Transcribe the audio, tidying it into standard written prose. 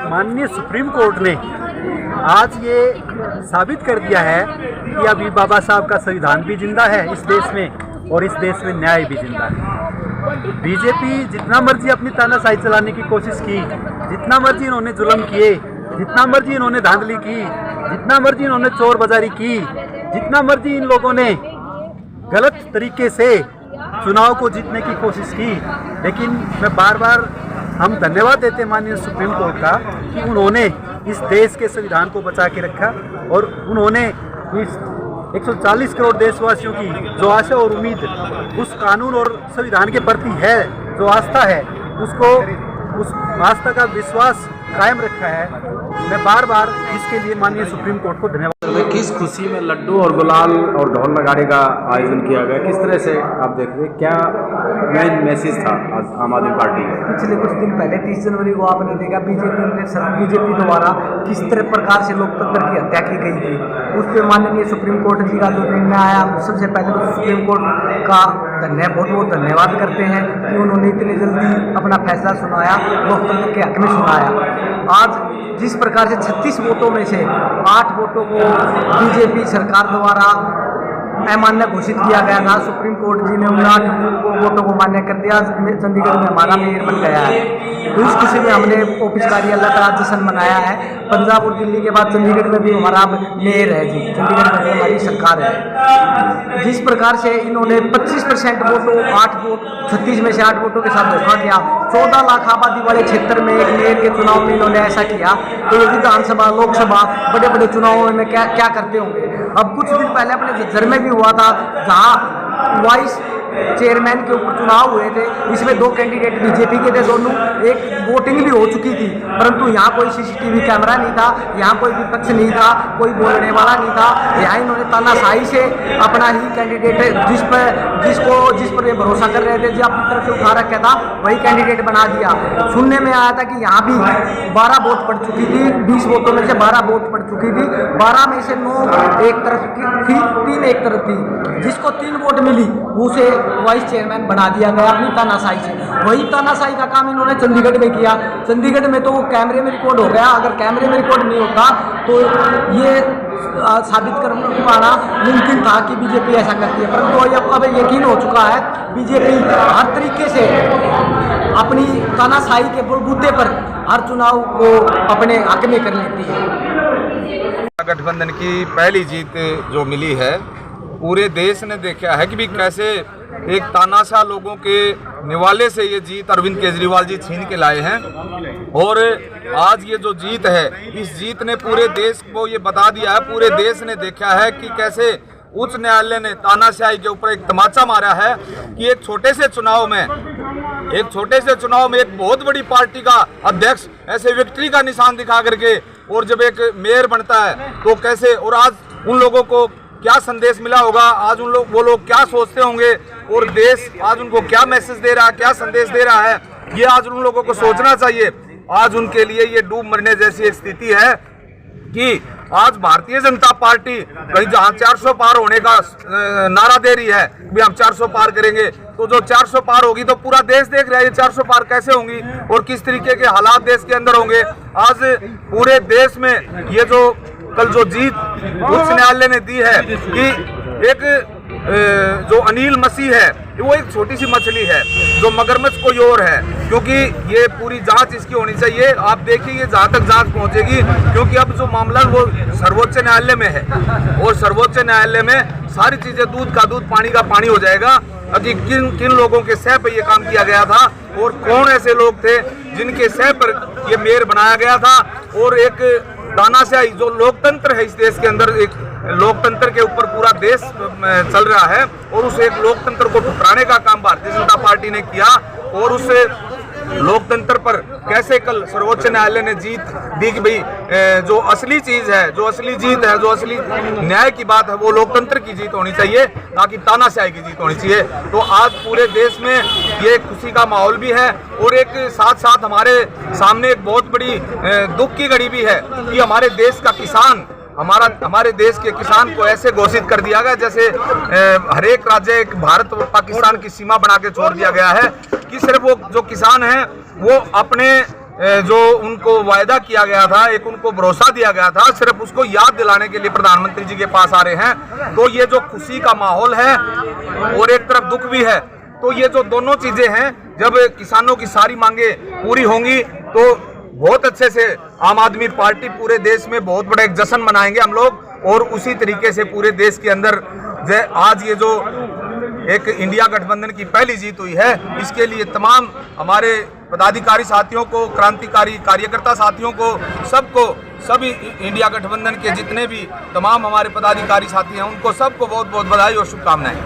माननीय supreme court ने आज ये साबित कर दिया है कि अभी बाबा साहब का संविधान भी जिंदा है इस देश में और इस देश में न्याय भी जिंदा है। बीजेपी जितना मर्जी अपनी तानाशाही चलाने की कोशिश की, जितना मर्जी इन्होंने जुल्म किए, जितना मर्जी इन्होंने धांधली की, जितना मर्जी इन्होंने चोर बाजारी की, जितना मर्जी इन लोगों ने गलत तरीके से चुनाव को जीतने की कोशिश की, लेकिन मैं बार बार हम धन्यवाद देते हैं माननीय सुप्रीम कोर्ट का कि उन्होंने इस देश के संविधान को बचा के रखा और उन्होंने इस 140 करोड़ देशवासियों की जो आशा और उम्मीद उस कानून और संविधान के प्रति है, जो आस्था है, उसको उस आस्था का विश्वास कायम रखा है। मैं बार बार इसके लिए माननीय सुप्रीम कोर्ट को धन्यवाद। किस खुशी में लड्डू और गुलाल और ढोल नगाड़े का आयोजन किया गया, किस तरह से आप देख रहे हैं, क्या मेन मैसेज था आज आम आदमी पार्टी का? पिछले कुछ दिन पहले 30 जनवरी को आपने देखा बीजेपी द्वारा किस तरह प्रकार से लोकतंत्र की हत्या की गई थी। उस पर माननीय सुप्रीम कोर्ट जी का जो निर्णय आया, सबसे पहले तो सुप्रीम कोर्ट का बहुत बहुत धन्यवाद करते हैं कि उन्होंने इतनी जल्दी अपना फैसला सुनाया, लोकतंत्र के हक में सुनाया। आज जिस प्रकार से 36 वोटों में से 8 वोटों को बीजेपी सरकार द्वारा अमान्य घोषित किया गया था, सुप्रीम कोर्ट जी ने उन 8 वोटों को मान्य कर दिया। चंडीगढ़ में हमारा मेयर बन गया है, तो इस खुशी में हमने औपचारिक अल्लाह का जश्न मनाया है। पंजाब और दिल्ली के बाद चंडीगढ़ में भी हमारा मेयर है जी, चंडीगढ़ में भी हमारी सरकार है। जिस प्रकार से इन्होंने 25% वोटों 8 वोट 36 में से 8 वोटों के साथ धोखा किया, 14 लाख आबादी वाले क्षेत्र में एक मेयर के चुनाव में इन्होंने ऐसा किया, तो ये विधानसभा लोकसभा बड़े बड़े चुनावों में क्या करते होंगे। अब कुछ दिन पहले अपने झज्जर में भी हुआ था, जहाँ वाइस चेयरमैन के ऊपर चुनाव हुए थे, इसमें 2 कैंडिडेट बीजेपी के थे, दोनों एक वोटिंग भी हो चुकी थी, परंतु यहाँ कोई सीसीटीवी कैमरा नहीं था, यहाँ कोई विपक्ष नहीं था, कोई बोलने वाला नहीं था। यहाँ इन्होंने तानाशाही से अपना ही कैंडिडेट जिस पर ये भरोसा कर रहे थे, जो अपनी तरफ से उठा रखा था, वही कैंडिडेट बना दिया। सुनने में आया था कि यहाँ भी 12 वोट पड़ चुकी थी, 20 वोटों में से 12 वोट पड़ चुकी थी, 12 में से 9 एक तरफ थी, 3 एक तरफ थी। जिसको 3 वोट मिली उसे वाइस चेयरमैन बना दिया गया अपनी तानाशाही से। वही तानाशाही का काम इन्होंने चंडीगढ़ में किया। चंडीगढ़ में तो वो कैमरे में रिकॉर्ड हो गया, अगर कैमरे में रिकॉर्ड नहीं होता तो ये साबित कर पाना मुमकिन था कि बीजेपी ऐसा करती है, परंतु अब यकीन हो चुका है बीजेपी हर तरीके से अपनी तानाशाही के बलबूते पर हर चुनाव को अपने हक में कर लेती है। गठबंधन की पहली जीत जो मिली है, पूरे देश ने देखा है कि भी कैसे एक तानाशाह लोगों के निवाले से ये जीत अरविंद केजरीवाल जी छीन के लाए हैं। और आज ये जो जीत है, इस जीत ने पूरे देश को ये बता दिया है, पूरे देश ने देखा है कि कैसे उच्च न्यायालय ने तानाशाही के ऊपर एक तमाचा मारा है कि एक छोटे से चुनाव में एक बहुत बड़ी पार्टी का अध्यक्ष ऐसे विक्ट्री का निशान दिखा करके, और जब एक मेयर बनता है तो कैसे, और आज उन लोगों को क्या संदेश मिला होगा, आज वो लोग क्या सोचते होंगे, और देश आज उनको क्या मैसेज दे रहा है, क्या संदेश दे रहा है, ये आज उन लोगों को सोचना चाहिए। आज उनके लिए ये डूब मरने जैसी एक स्थिति है कि आज भारतीय जनता पार्टी कहीं जहां 400 पार होने का नारा दे रही है कि हम 400 पार करेंगे, तो जो 400 पार होगी तो पूरा देश देख रहा है ये 400 पार कैसे होंगी और किस तरीके के हालात देश के अंदर होंगे। आज पूरे देश में ये जो कल जो जीत उच्च न्यायालय ने दी है कि एक जो अनिल मसीह है वो एक छोटी सी मछली है जो मगरमच्छ कोई और है, क्योंकि ये पूरी जांच इसकी होनी चाहिए। आप देखिए ये जहाँ तक जांच पहुंचेगी, क्योंकि अब जो मामला वो सर्वोच्च न्यायालय में है और सर्वोच्च न्यायालय में सारी चीजें दूध का दूध पानी का पानी हो जाएगा कि किन लोगों के सह पर ये काम किया गया था और कौन ऐसे लोग थे जिनके सह पर ये मेयर बनाया गया था। और एक तानाशाही जो लोकतंत्र है इस देश के अंदर, एक लोकतंत्र के ऊपर पूरा देश चल रहा है और उस एक लोकतंत्र को ठुकराने का काम भारतीय जनता पार्टी ने किया। और उस लोकतंत्र पर कैसे कल सर्वोच्च न्यायालय ने जीत दी कि भाई जो असली चीज है, जो असली जीत है, जो असली न्याय की बात है, वो लोकतंत्र की जीत होनी चाहिए, ना कि तानाशाही की जीत होनी चाहिए। तो आज पूरे देश में ये खुशी का माहौल भी है और एक साथ साथ हमारे सामने एक बहुत बड़ी दुख की घड़ी भी है कि हमारे देश का किसान, हमारे देश के किसान को ऐसे घोषित कर दिया गया जैसे हर एक राज्य एक भारत और पाकिस्तान की सीमा बना के छोड़ दिया गया है कि सिर्फ वो जो किसान हैं वो अपने जो उनको वायदा किया गया था, एक उनको भरोसा दिया गया था, सिर्फ उसको याद दिलाने के लिए प्रधानमंत्री जी के पास आ रहे हैं। तो ये जो खुशी का माहौल है और एक तरफ दुख भी है, तो ये जो दोनों चीजें हैं, जब किसानों की सारी मांगे पूरी होंगी तो बहुत अच्छे से आम आदमी पार्टी पूरे देश में बहुत बड़ा एक जश्न मनाएंगे हम लोग। और उसी तरीके से पूरे देश के अंदर आज ये जो एक इंडिया गठबंधन की पहली जीत हुई है, इसके लिए तमाम हमारे पदाधिकारी साथियों को, क्रांतिकारी कार्यकर्ता साथियों को, सबको, सभी इंडिया गठबंधन के जितने भी तमाम हमारे पदाधिकारी साथी हैं, उनको सबको बहुत बहुत बधाई और शुभकामनाएं।